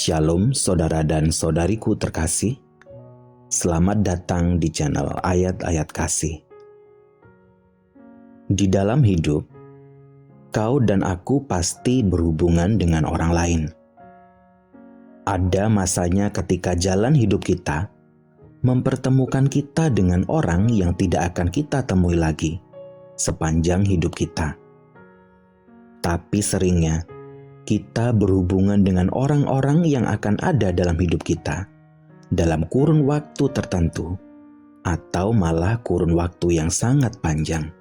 Shalom saudara dan saudariku terkasih. Selamat datang di channel Ayat-Ayat Kasih. Di dalam hidup, kau dan aku pasti berhubungan dengan orang lain. Ada masanya ketika jalan hidup kita mempertemukan kita dengan orang yang tidak akan kita temui lagi sepanjang hidup kita. Tapi seringnya, kita berhubungan dengan orang-orang yang akan ada dalam hidup kita dalam kurun waktu tertentu atau malah kurun waktu yang sangat panjang.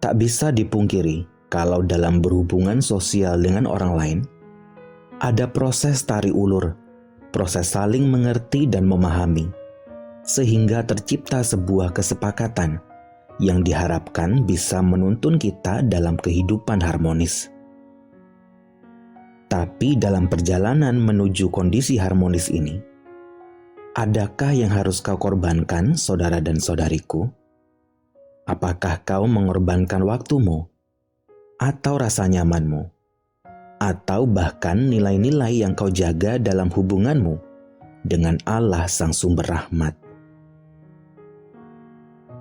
Tak bisa dipungkiri kalau dalam berhubungan sosial dengan orang lain, ada proses tarik ulur, proses saling mengerti dan memahami, sehingga tercipta sebuah kesepakatan yang diharapkan bisa menuntun kita dalam kehidupan harmonis. Tapi dalam perjalanan menuju kondisi harmonis ini, adakah yang harus kau korbankan, saudara dan saudariku? Apakah kau mengorbankan waktumu, atau rasa nyamanmu, atau bahkan nilai-nilai yang kau jaga dalam hubunganmu dengan Allah Sang Sumber Rahmat?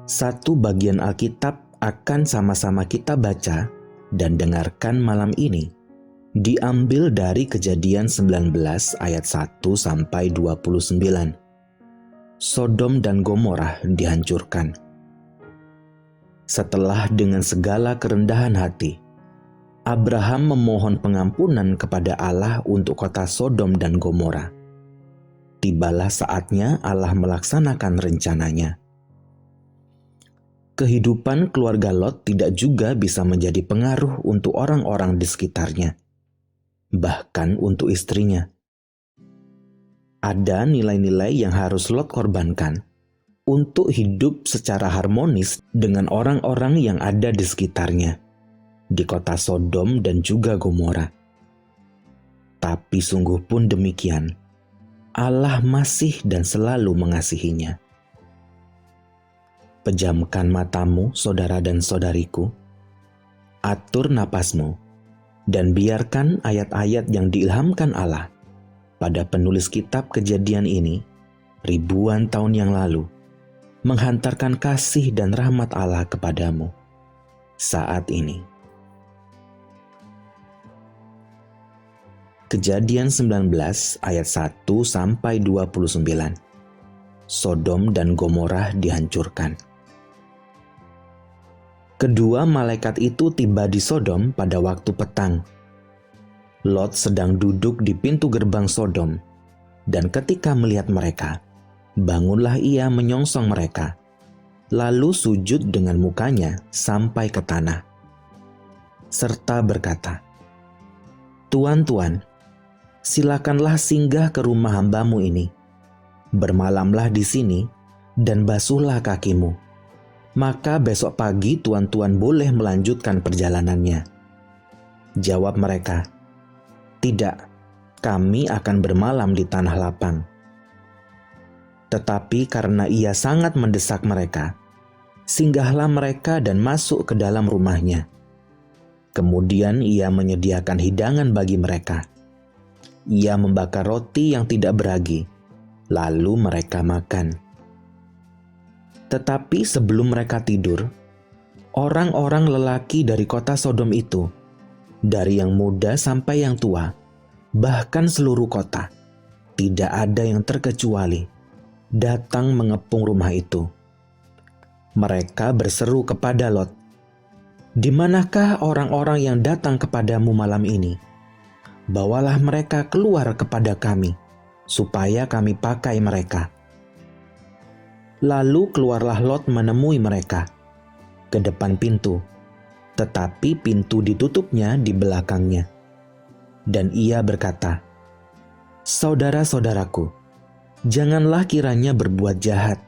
Satu bagian Alkitab akan sama-sama kita baca dan dengarkan malam ini diambil dari Kejadian 19 ayat 1 sampai 29. Sodom dan Gomora dihancurkan. Setelah dengan segala kerendahan hati, Abraham memohon pengampunan kepada Allah untuk kota Sodom dan Gomora. Tibalah saatnya Allah melaksanakan rencananya. Kehidupan keluarga Lot tidak juga bisa menjadi pengaruh untuk orang-orang di sekitarnya, bahkan untuk istrinya. Ada nilai-nilai yang harus Lot korbankan untuk hidup secara harmonis dengan orang-orang yang ada di sekitarnya, di kota Sodom dan juga Gomora. Tapi sungguh pun demikian, Allah masih dan selalu mengasihinya. Pejamkan matamu, saudara dan saudariku. Atur napasmu, dan biarkan ayat-ayat yang diilhamkan Allah pada penulis kitab Kejadian ini ribuan tahun yang lalu menghantarkan kasih dan rahmat Allah kepadamu saat ini. Kejadian 19 ayat 1 sampai 29. Sodom dan Gomora dihancurkan. Kedua malaikat itu tiba di Sodom pada waktu petang. Lot sedang duduk di pintu gerbang Sodom, dan ketika melihat mereka, bangunlah ia menyongsong mereka, lalu sujud dengan mukanya sampai ke tanah, serta berkata, "Tuan, silakanlah singgah ke rumah hambamu ini. Bermalamlah di sini dan basuhlah kakimu. Maka besok pagi tuan-tuan boleh melanjutkan perjalanannya." Jawab mereka, "Tidak, kami akan bermalam di tanah lapang." Tetapi karena ia sangat mendesak mereka, singgahlah mereka dan masuk ke dalam rumahnya. Kemudian ia menyediakan hidangan bagi mereka. Ia membakar roti yang tidak beragi, lalu mereka makan. Tetapi sebelum mereka tidur, orang-orang lelaki dari kota Sodom itu, dari yang muda sampai yang tua, bahkan seluruh kota, tidak ada yang terkecuali, datang mengepung rumah itu. Mereka berseru kepada Lot, "Di manakah orang-orang yang datang kepadamu malam ini? Bawalah mereka keluar kepada kami, supaya kami pakai mereka." Lalu keluarlah Lot menemui mereka ke depan pintu, tetapi pintu ditutupnya di belakangnya. Dan ia berkata, "Saudara-saudaraku, janganlah kiranya berbuat jahat.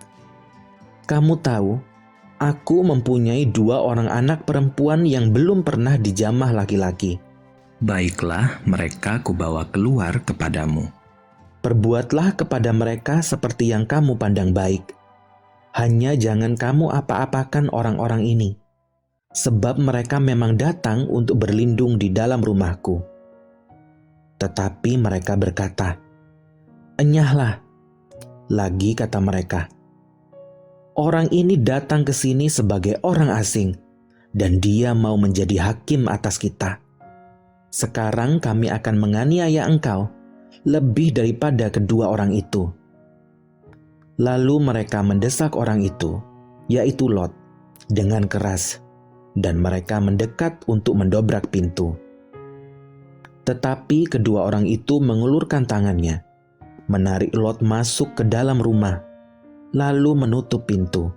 Kamu tahu, aku mempunyai 2 orang anak perempuan yang belum pernah dijamah laki-laki. Baiklah, mereka kubawa keluar kepadamu. Perbuatlah kepada mereka seperti yang kamu pandang baik. Hanya jangan kamu apa-apakan orang-orang ini, sebab mereka memang datang untuk berlindung di dalam rumahku. Tetapi mereka berkata, "Enyahlah." Lagi kata mereka, "Orang ini datang ke sini sebagai orang asing, dan dia mau menjadi hakim atas kita. Sekarang kami akan menganiaya engkau lebih daripada kedua orang itu." Lalu mereka mendesak orang itu, yaitu Lot, dengan keras, dan mereka mendekat untuk mendobrak pintu. Tetapi kedua orang itu mengulurkan tangannya, menarik Lot masuk ke dalam rumah, lalu menutup pintu.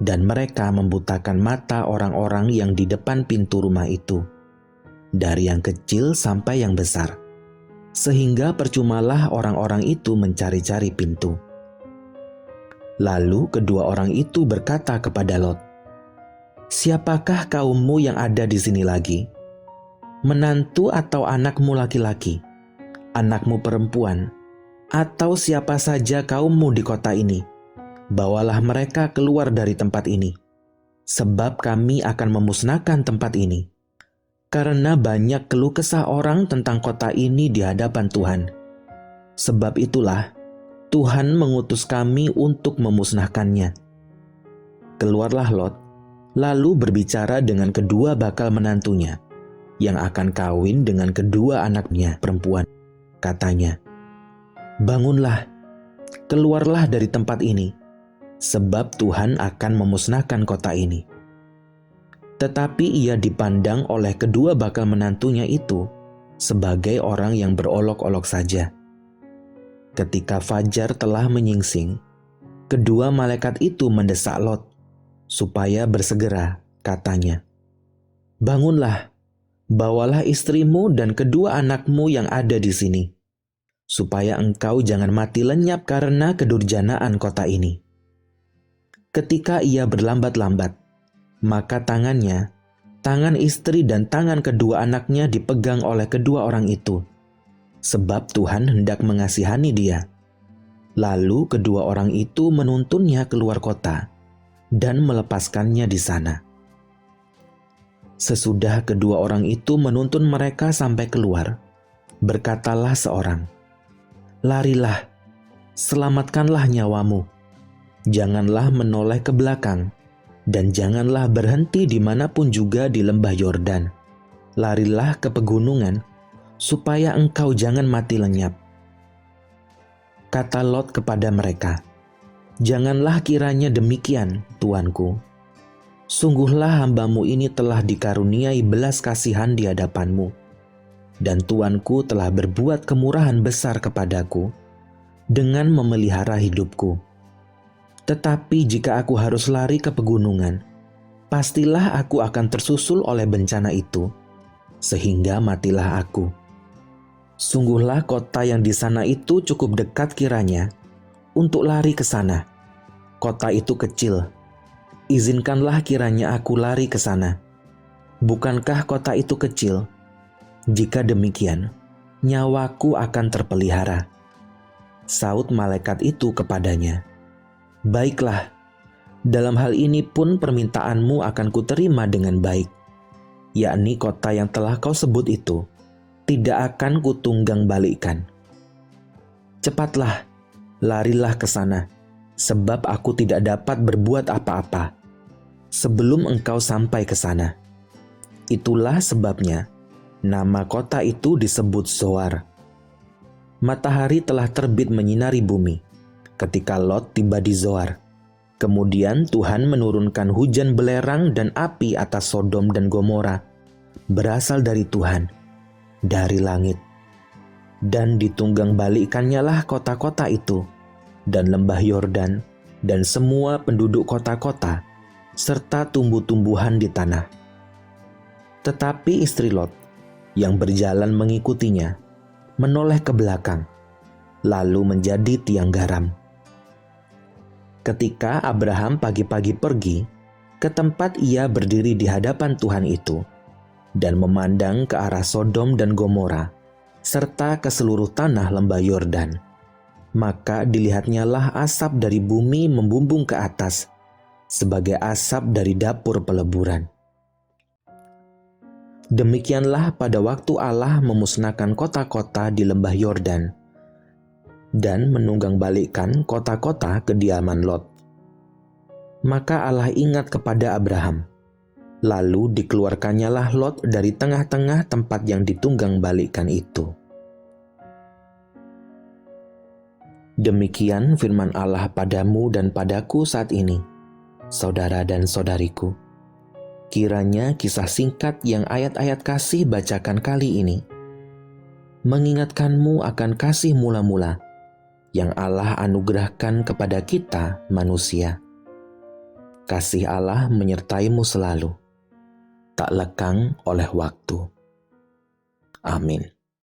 Dan mereka membutakan mata orang-orang yang di depan pintu rumah itu, dari yang kecil sampai yang besar, sehingga percumalah orang-orang itu mencari-cari pintu. Lalu kedua orang itu berkata kepada Lot, "Siapakah kaummu yang ada di sini lagi? Menantu atau anakmu laki-laki, anakmu perempuan, atau siapa saja kaummu di kota ini? Bawalah mereka keluar dari tempat ini, sebab kami akan memusnahkan tempat ini. Karena banyak keluh kesah orang tentang kota ini di hadapan Tuhan. Sebab itulah Tuhan mengutus kami untuk memusnahkannya." Keluarlah Lot, lalu berbicara dengan kedua bakal menantunya, yang akan kawin dengan kedua anaknya perempuan. Katanya, "Bangunlah, keluarlah dari tempat ini, sebab Tuhan akan memusnahkan kota ini." Tetapi ia dipandang oleh kedua bakal menantunya itu sebagai orang yang berolok-olok saja. Ketika fajar telah menyingsing, kedua malaikat itu mendesak Lot supaya bersegera. Katanya, "Bangunlah, bawalah istrimu dan kedua anakmu yang ada di sini, supaya engkau jangan mati lenyap karena kedurjanaan kota ini." Ketika ia berlambat-lambat, maka tangannya, tangan istri dan tangan kedua anaknya dipegang oleh kedua orang itu, sebab Tuhan hendak mengasihani dia. Lalu kedua orang itu menuntunnya keluar kota dan melepaskannya di sana. Sesudah kedua orang itu menuntun mereka sampai keluar, berkatalah seorang, "Larilah, selamatkanlah nyawamu. Janganlah menoleh ke belakang, dan janganlah berhenti dimanapun juga di lembah Yordan. Larilah ke pegunungan, supaya engkau jangan mati lenyap." Kata Lot kepada mereka, "Janganlah kiranya demikian, tuanku. Sungguhlah hambamu ini telah dikaruniai belas kasihan di hadapanmu, dan tuanku telah berbuat kemurahan besar kepadaku dengan memelihara hidupku. Tetapi jika aku harus lari ke pegunungan, pastilah aku akan tersusul oleh bencana itu, sehingga matilah aku. Sungguhlah kota yang di sana itu cukup dekat kiranya untuk lari ke sana. Kota itu kecil. Izinkanlah kiranya aku lari ke sana. Bukankah kota itu kecil? Jika demikian, nyawaku akan terpelihara." Saut malaikat itu kepadanya, "Baiklah, dalam hal ini pun permintaanmu akan kuterima dengan baik, yakni kota yang telah kau sebut itu tidak akan kutunggang balikkan. Cepatlah, larilah ke sana, sebab aku tidak dapat berbuat apa-apa sebelum engkau sampai ke sana." Itulah sebabnya nama kota itu disebut Zoar. Matahari telah terbit menyinari bumi ketika Lot tiba di Zoar. Kemudian Tuhan menurunkan hujan belerang dan api atas Sodom dan Gomora, berasal dari Tuhan, dari langit. Dan ditunggang balikkannya lah kota-kota itu, dan lembah Yordan, dan semua penduduk kota-kota, serta tumbuh-tumbuhan di tanah. Tetapi istri Lot, yang berjalan mengikutinya, menoleh ke belakang, lalu menjadi tiang garam. Ketika Abraham pagi-pagi pergi ke tempat ia berdiri di hadapan Tuhan itu, dan memandang ke arah Sodom dan Gomora, serta ke seluruh tanah lembah Yordan, maka dilihatnyalah asap dari bumi membumbung ke atas, sebagai asap dari dapur peleburan. Demikianlah pada waktu Allah memusnahkan kota-kota di lembah Yordan dan menunggang-balikkan kota-kota kediaman Lot. Maka Allah ingat kepada Abraham. Lalu dikeluarkannyalah Lot dari tengah-tengah tempat yang ditunggang-balikkan itu. Demikian firman Allah padamu dan padaku saat ini, saudara dan saudariku. Kiranya kisah singkat yang ayat-ayat kasih bacakan kali ini mengingatkanmu akan kasih mula-mula yang Allah anugerahkan kepada kita manusia. Kasih Allah menyertaimu selalu, tak lekang oleh waktu. Amin.